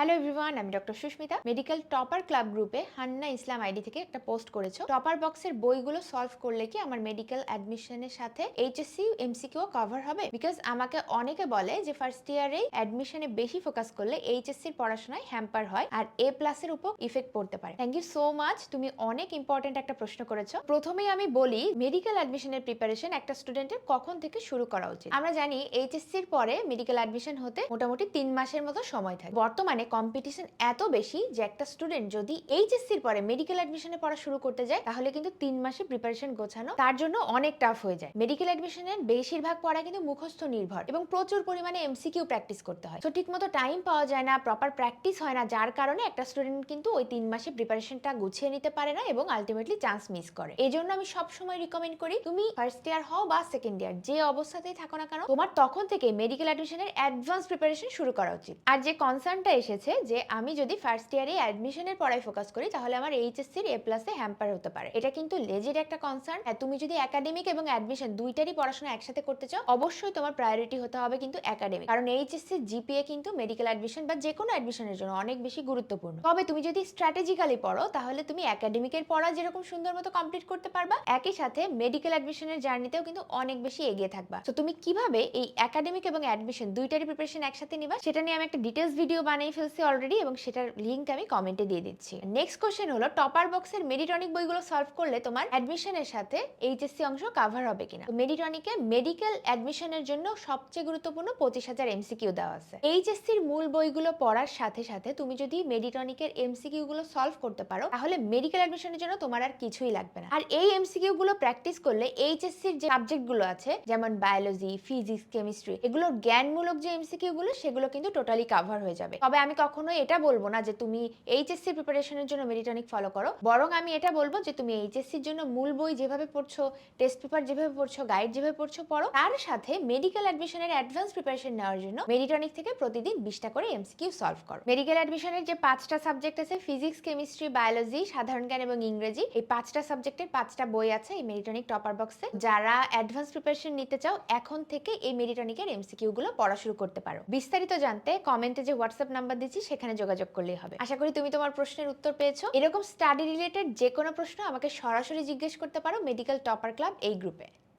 Hello everyone, আমি doctor Susmita. Medical topper club গ্রুপে Hanna Islam ID থেকে একটা পোস্ট করেছো। টপার বক্সের বইগুলো সলভ করলে কি আমার মেডিকেল অ্যাডমিশনের সাথে এইচএসসি এমসিকিউ কভার হবে? বিকজ আমাকে অনেকে বলে যে ফার্স্ট ইয়ারে অ্যাডমিশনে বেশি ফোকাস করলে এইচএসসির পড়াশোনায় হ্যাম্পার হয় আর এ প্লাসের উপর ইফেক্ট পড়তে পারে। থ্যাংক ইউ সো মাচ, তুমি অনেক ইম্পর্টেন্ট একটা প্রশ্ন করেছো। প্রথমেই আমি বলি, মেডিকেল অ্যাডমিশনের প্রিপারেশন একটা স্টুডেন্টের কখন থেকে শুরু করা উচিত। আমরা জানি এইচএসসির পরে মেডিকেল অ্যাডমিশন হতে মোটামুটি 3 মাসের মতো সময় থাকে। বর্তমানে কম্পিটিশন এত বেশি যে একটা স্টুডেন্ট যদি এইচএসসির পরে মেডিকেল অ্যাডমিশনে পড়া শুরু করতে যায় তাহলে কিন্তু 3 মাসে প্রিপারেশন গোছানো তার জন্য অনেক টাফ হয়ে যায়। মেডিকেল অ্যাডমিশনের বেশিরভাগ পড়া কিন্তু মুখস্থ নির্ভর এবং প্রচুর পরিমাণে এমসিকিউ প্র্যাকটিস করতে হয়। তো ঠিকমতো টাইম পাওয়া যায় না, প্রপার প্র্যাকটিস হয় না, যার কারণে একটা স্টুডেন্ট কিন্তু ওই 3 মাসে প্রিপারেশনটা গুছিয়ে নিতে পারে না এবং আলটিমেটলি চান্স মিস করে। এই জন্য আমি সবসময় রিকমেন্ড করি, তুমি ফার্স্ট ইয়ার হও বা সেকেন্ড ইয়ার, যে অবস্থাতেই থাকো না কেন, তোমার তখন থেকে মেডিকেল অ্যাডমিশনের অ্যাডভান্স প্রিপারেশন শুরু করা উচিত। আর যে কনসার্নটা এসেছে যে আমি যদি ফার্স্ট ইয়ারে অ্যাডমিশনের পড়ায় ফোকাস করি তাহলে আমার এইচএসসির এ প্লাসে হ্যাম্পার হতে পারে, এটা কিন্তু লেজিট একটা কনসার্ন। তুমি যদি একাডেমিক এবং অ্যাডমিশন দুইটারই পড়াশোনা একসাথে করতে চাও, অবশ্যই তোমার প্রায়োরিটি হতে হবে কিন্তু একাডেমিক, কারণ এইচএসসি জিপিএ কিন্তু মেডিকেল অ্যাডমিশন বা যে কোনো অ্যাডমিশনের জন্য অনেক বেশি গুরুত্বপূর্ণ। তবে তুমি যদি স্ট্র্যাটেজিক্যালি পড়ো তাহলে তুমি একাডেমিকের পড়া যেরকম সুন্দর মতো কমপ্লিট করতে পারবা, একই সাথে মেডিকেল অ্যাডমিশনের জার্নিতেও কিন্তু অনেক বেশি এগিয়ে থাকবা। তো তুমি কিভাবে এই একাডেমিক এবং অ্যাডমিশন দুইটারই প্রিপারেশন একসাথে নিবা সেটা নিয়ে আমি একটা ডিটেলস ভিডিও বানিয়ে ফেলছি অলরেডি এবং সেটার লিংক আমি কমেন্টে দিয়ে দিচ্ছি। নেক্সট কোশ্চেন হলো, টপার বক্সের মেডিটনিক বইগুলো সলভ করলে তোমার অ্যাডমিশনের সাথে এইচএসসি অংশ কভার হবে কিনা। মেডিটনিকে মেডিকেল অ্যাডমিশনের জন্য সবচেয়ে গুরুত্বপূর্ণ 25,000 এমসিকিউ দেওয়া আছে। এইচএসসির মূল বইগুলো পড়ার সাথে সাথে তুমি যদি মেডিটনিকের এমসিকিউ গুলো সলভ করতে পারো তাহলে মেডিকেল অ্যাডমিশনের জন্য তোমার আর কিছুই লাগবে না। আর এই এমসিকিউ গুলো প্র্যাকটিস করলে এইচএসসির যে সাবজেক্ট গুলো আছে যেমন বায়োলজি, ফিজিক্স, কেমিস্ট্রি, এগুলোর জ্ঞানমূলক যে এমসিকিউ গুলো সেগুলো কিন্তু টোটালি কভার হয়ে যাবে। তবে আমি কখনোই এটা বলবো না যে তুমি এইচএসসি প্রিপারেশনের জন্য মেডিটনিক ফলো করো, বরং আমি এটা বলবো যে তুমি এইচএসসির জন্য মূল বই যেভাবে পড়ছো, টেস্ট পেপার যেভাবে পড়ছো, গাইড যেভাবে পড়ছো পড়ো, তার সাথে মেডিকেল অ্যাডমিশনের অ্যাডভান্স প্রিপারেশন নেওয়ার জন্য মেডিটনিক থেকে প্রতিদিন 20টা করে এমসিকিউ সলভ করো। মেডিকেল অ্যাডমিশনের যে 5টা সাবজেক্ট আছে, ফিজিক্স, কেমিস্ট্রি, বায়োলজি, সাধারণ জ্ঞান এবং ইংরেজি, এই 5টা সাবজেক্টের 5টা বই আছে এই মেডিটনিক টপার বক্সে। যারা অ্যাডভান্স প্রিপারেশন নিতে চাও এখন থেকে এই মেডিটনিকের এমসিকিউ গুলো পড়া শুরু করতে পারো। বিস্তারিত জানতে কমেন্টে যে হোয়াটসঅ্যাপ নাম্বার দিচ্ছি সেখানে যোগাযোগ করলেই হবে। আশা করি তুমি তোমার প্রশ্নের উত্তর পেয়েছো। এরকম স্টাডি রিলেটেড যে কোনো প্রশ্ন আমাকে সরাসরি জিজ্ঞেস করতে পারো মেডিকেল টপার ক্লাব এই গ্রুপে।